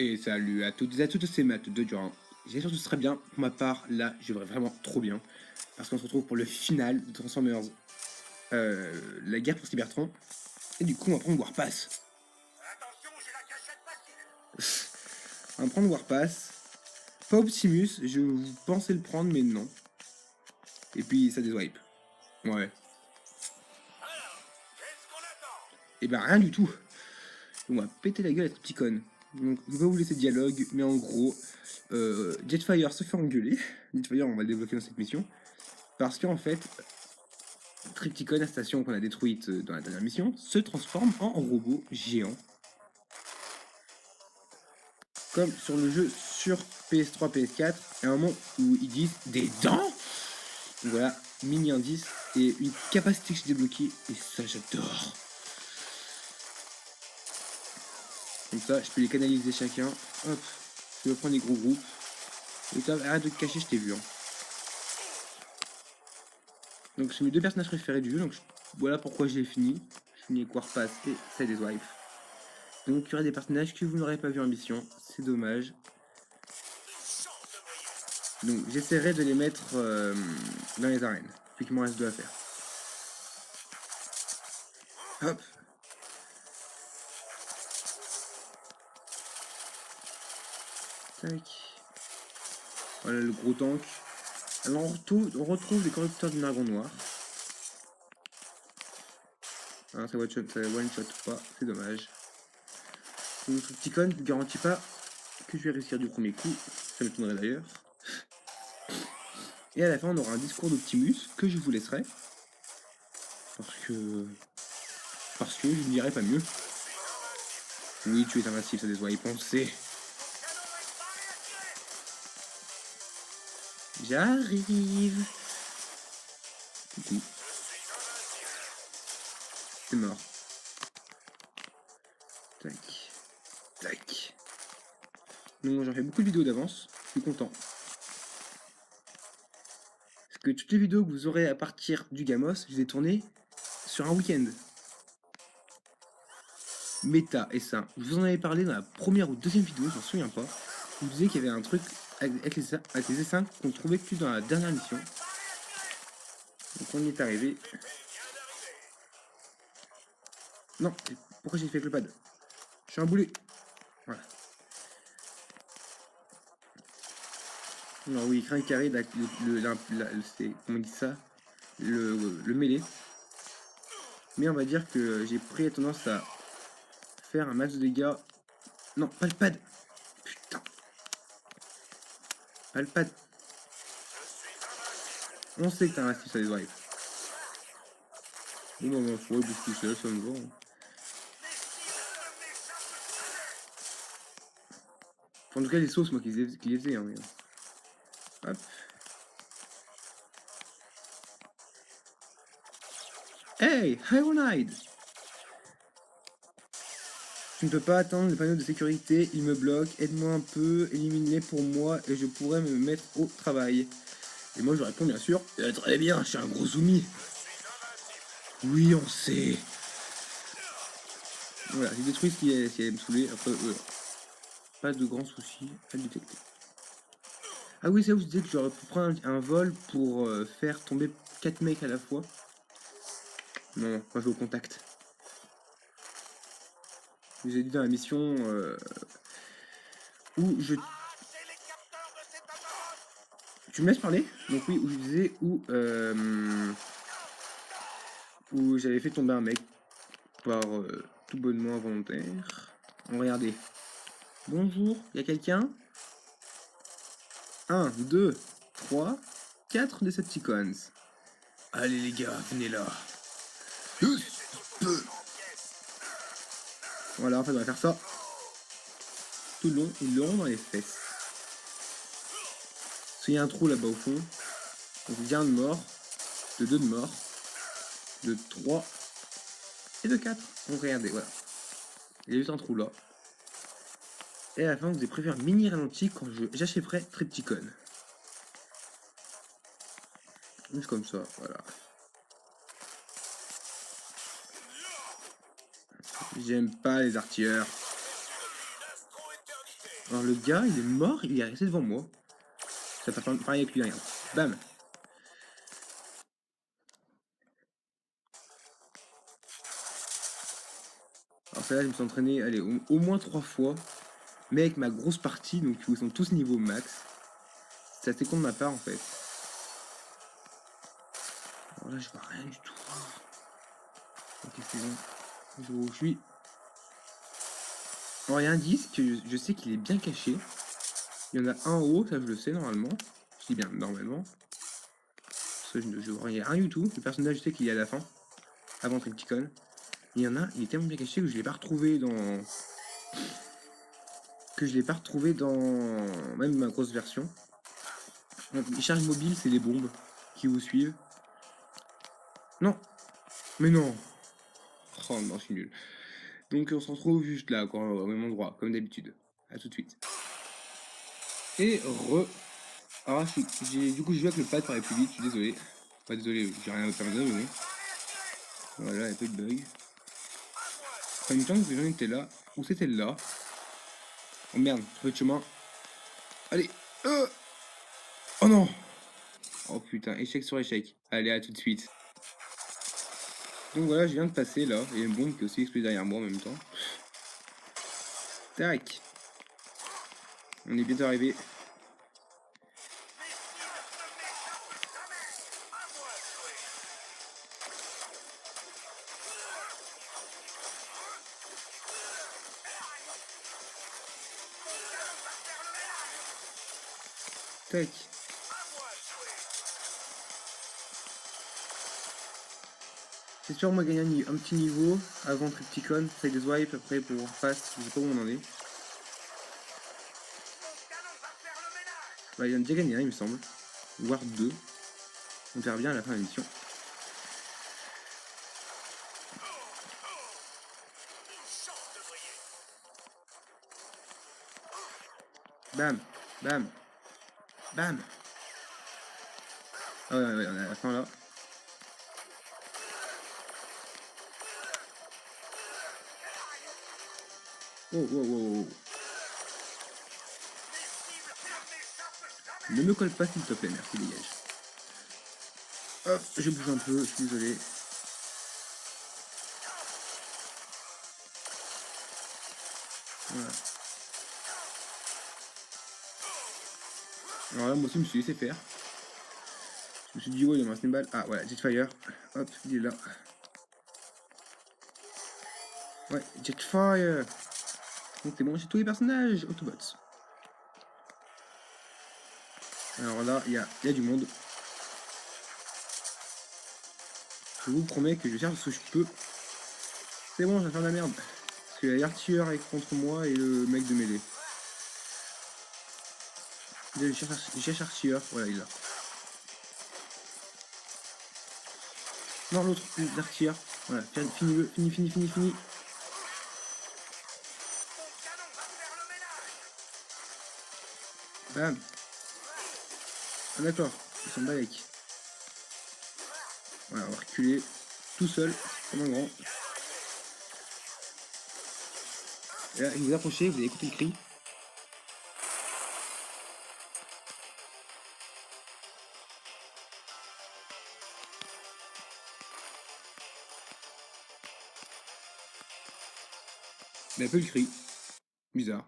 Et salut à toutes et à tous, c'est Matt de Durand. J'espère que ce serait bien. Pour ma part, là, je vais vraiment trop bien. Parce qu'on se retrouve pour le final de Transformers, la guerre pour Cybertron. Et du coup, on va prendre Warpass. Attention, j'ai la cachette facile. On va prendre Warpass. Pas Optimus, je pensais le prendre, mais non. Et puis, ça déswipe. Ouais. Alors, qu'est-ce qu'on attend? Et bah, rien du tout. On va péter la gueule à cette petite conne. Donc, je vais pas vous laisser dialogue, mais en gros, Jetfire se fait engueuler. Jetfire, on va le débloquer dans cette mission. Parce qu'en fait, Tripticon, la station qu'on a détruite dans la dernière mission, se transforme en robot géant. Comme sur le jeu sur PS3, PS4, à un moment où ils disent des dents. Donc voilà, mini indice et une capacité que j'ai débloquée, et ça j'adore. Comme ça, je peux les canaliser chacun. Hop, je vais prendre des gros groupes. Et toi, arrête de te cacher, je t'ai vu. Hein. Donc c'est mes deux personnages préférés du jeu, donc voilà pourquoi j'ai fini. Je finis avec Warpass et Sideswipe. Donc il y aura des personnages que vous n'aurez pas vu en mission, c'est dommage. Donc j'essaierai de les mettre dans les arènes, vu qu'il m'en reste deux à faire. Hop. Tac. Voilà le gros tank. Alors on retrouve les corrupteurs du dragon noir. Ah, ça one shot pas, c'est dommage. Notre petit con ne garantit pas que je vais réussir du premier coup, ça m'étonnerait d'ailleurs. Et à la fin on aura un discours d'Optimus que je vous laisserai. Parce que je ne dirai pas mieux. Oui, tu es invincible, ça doit y penser. J'arrive. C'est mort. Tac. Tac. Donc j'en fais beaucoup de vidéos d'avance. Je suis content. Parce que toutes les vidéos que vous aurez à partir du Gamos, je les ai tournées sur un week-end. Méta et ça. Je vous en avais parlé dans la première ou deuxième vidéo, je m'en souviens pas. Je vous disais qu'il y avait un truc avec les S5 qu'on trouvait que dans la dernière mission. Donc on y est arrivé. Non, pourquoi j'ai fait avec le pad? Je suis un boulet. Voilà. Alors oui, crin carré, c'est, comment on dit ça, le mêlé. Mais on va dire que j'ai pris tendance à faire un max de dégâts. Non, pas le pad. Putain. Pas le pad. On sait que t'as un assist à des drives. Bon, bah, ma foi, tout seul, ça me va. Hein. En tout cas, les sauces, moi, qui les faisais. Hein, hop. Hey, Ironhide! Tu ne peux pas atteindre le panneau de sécurité, il me bloque, aide-moi un peu, élimine-les pour moi et je pourrais me mettre au travail. Et moi je réponds bien sûr, très bien, je suis un gros soumis. Oui, on sait. Voilà, j'ai détruit ce qui allait me saouler, après pas de grands soucis à détecter. Ah oui, ça vous disais que j'aurais pu prendre un vol pour faire tomber 4 mecs à la fois. Non, moi je vais au contact. Je vous ai dit dans la mission où je... Tu me laisses parler? Donc oui, où je disais où j'avais fait tomber un mec par tout bonnement involontaire. Regardez. Bonjour, y a quelqu'un? 1, 2, 3, 4 Decepticons. Allez les gars, venez là. Voilà, en fait on va faire ça tout le long, ils l'auront dans les fesses. Parce qu'il y a un trou là-bas au fond. Donc il y a un de mort, de 2 de mort, de 3 et de 4. Donc regardez, voilà. Il y a juste un trou là. Et à la fin, vous avez prévu un mini ralenti quand j'achèverai Tripticon. Juste comme ça, voilà. J'aime pas les artilleurs. Alors le gars, il est mort, il est resté devant moi. Ça fait pareil avec lui, rien. Bam. Alors celle-là, je me suis entraîné, allez, au moins 3 fois. Mais avec ma grosse partie, donc où ils sont tous niveau max. C'est assez con de ma part en fait. Alors là, je vois rien du tout. Ok, c'est bon. Je vois où je suis. Alors il y a un disque, je sais qu'il est bien caché. Il y en a un en haut, ça je le sais normalement. Je dis bien normalement. Ça, je vois rien du tout. Le personnage, je sais qu'il est à la fin. Avant Tripticon. Il y en a, il est tellement bien caché que je l'ai pas retrouvé dans. Que je l'ai pas retrouvé dans. Même ma grosse version. Donc, les charges mobiles, c'est les bombes qui vous suivent. Non. Mais non. Oh non, je suis nul. Donc on se retrouve juste là, quoi, au même endroit, comme d'habitude. A tout de suite. Et re. Alors du coup je joue avec le pad pour aller plus vite, je suis désolé. Pas désolé, j'ai rien à faire de mais bon. Voilà, il y a peu de bug. Enfin, une chance que j'en étais là. Où c'était là? Oh merde, trouvé de chemin. Allez. Oh non. Oh putain, échec sur échec. Allez, à tout de suite. Donc voilà, je viens de passer là. Il y a une bombe qui est aussi explosée derrière moi en même temps. Tac. On est bientôt arrivé. Tac. C'est sûr, moi gagner un petit niveau avant Tripticon, c'est des wipes après pour fast, je sais pas où on en est. Bah, il en a déjà gagné un, il me semble. Voire deux. On verra bien à la fin de l'émission. Bam. Bam. Bam. Ah ouais, on est à la fin là. Oh, oh, oh, oh. Ne me colle pas s'il te plaît, merci, dégage. Hop, je bouge un peu, je suis désolé. Voilà. Alors là, moi aussi, je me suis laissé faire. Je me suis dit, ouais, il y a un snowball. Ah, voilà, Jetfire. Hop, il est là. Ouais, Jetfire. Donc c'est bon, j'ai tous les personnages. Autobots. Alors là, il y a du monde. Je vous promets que je vais faire ce que je peux. C'est bon, je vais faire de la merde. Parce qu'il y a l'artilleur avec contre moi et le mec de mêlée. Je cherche artilleur. Voilà, il est là. Non, l'autre, l'artilleur. Voilà, finis-le. Fini. Bam. Ah d'accord, ils sont balèques. Voilà, on va reculer tout seul, comme un grand. Et là, vous vous approchez, vous allez écouter le cri. Mais un peu le cri. Bizarre.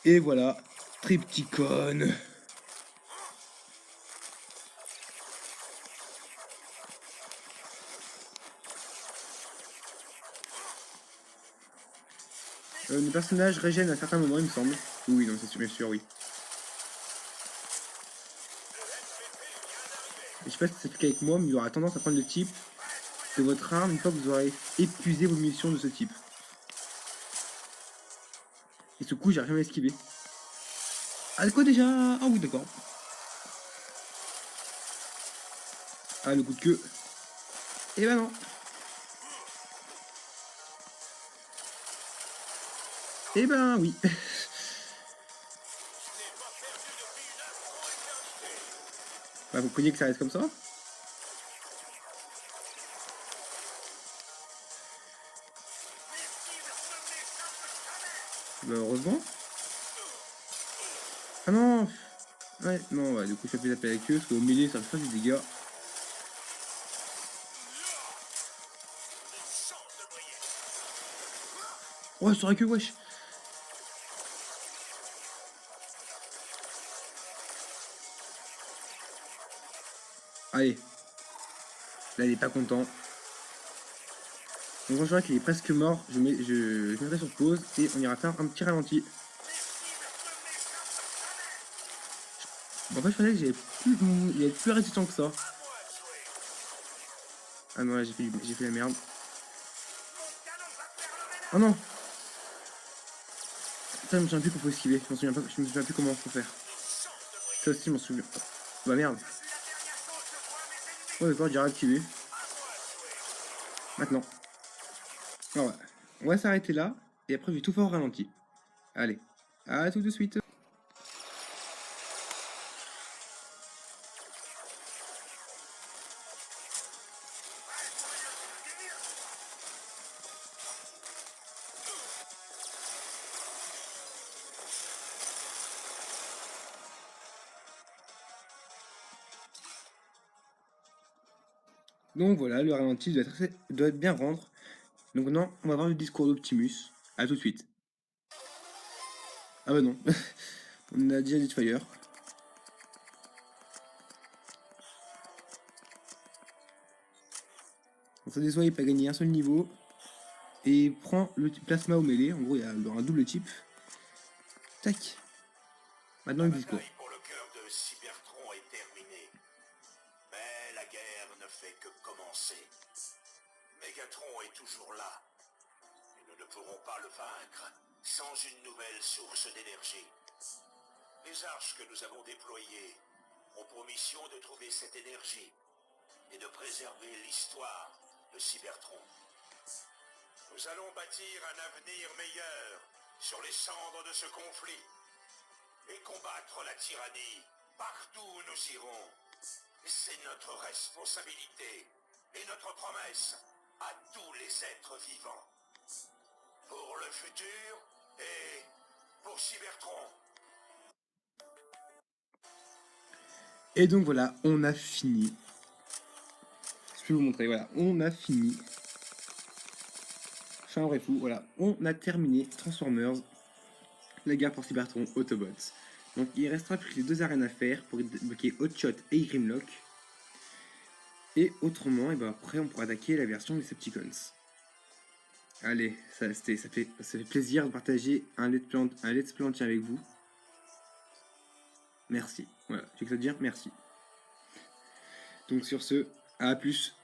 Et voilà, Tripticon. Le personnage régène à certains moments, il me semble. Oui, non, c'est sûr, bien sûr, oui. Et je sais pas si c'est qu'avec moi, mais il aura tendance à prendre le type de votre arme une fois que vous aurez épuisé vos munitions de ce type. Et ce coup, j'arrive jamais à esquiver. Ah, le quoi déjà? Ah oui, d'accord. Ah, le coup de queue. Eh ben non. Eh ben oui. Bah, vous croyez que ça reste comme ça? Bah heureusement. Ah non. Ouais, non, ouais, du coup je fais taper avec eux, parce qu'au milieu ça me fait du dégât. Ouais, je saurais que wesh. Allez. Là il est pas content. Donc quand je vois qu'il est presque mort, je mettrai sur pause et on ira faire un petit ralenti. Bon, en fait je pensais que il est plus résistant que ça. Ah non là j'ai fait la merde. Oh non. Ça je me souviens plus qu'on faut esquiver, je me souviens plus comment faut faire. Ça aussi je m'en souviens. Bah merde. Ouais d'accord, j'ai activé. Maintenant. Ah ouais. On va s'arrêter là et après je vais tout faire au ralenti. Allez, à tout de suite. Donc voilà, le ralenti doit être bien rendre. Donc maintenant, on va voir le discours d'Optimus. À tout de suite. Ah bah non, on a déjà Jetfire. Donc ça déçoit, il peut gagner un seul niveau. Et il prend le plasma au mêlée. En gros, il y a un double type. Tac. Maintenant le discours. Pour le cœur de Cybertron est terminée. Mais la guerre ne fait que commencer. Megatron est toujours là. Et nous ne pourrons pas le vaincre sans une nouvelle source d'énergie. Les arches que nous avons déployées ont pour mission de trouver cette énergie et de préserver l'histoire de Cybertron. Nous allons bâtir un avenir meilleur sur les cendres de ce conflit et combattre la tyrannie partout où nous irons. C'est notre responsabilité et notre promesse à tous les êtres vivants. Pour le futur et pour Cybertron. Et donc voilà, on a fini. Je peux vous montrer, voilà, on a fini. Fin vrai fou, voilà, on a terminé Transformers, la guerre pour Cybertron, Autobots. Donc il restera plus que les deux arènes à faire pour débloquer Hotshot et Grimlock. Et autrement, et ben après on pourra attaquer la version des Decepticons. Allez, ça fait plaisir de partager un let's play entier avec vous. Merci. Voilà, j'ai que ça à dire, merci. Donc sur ce, à plus.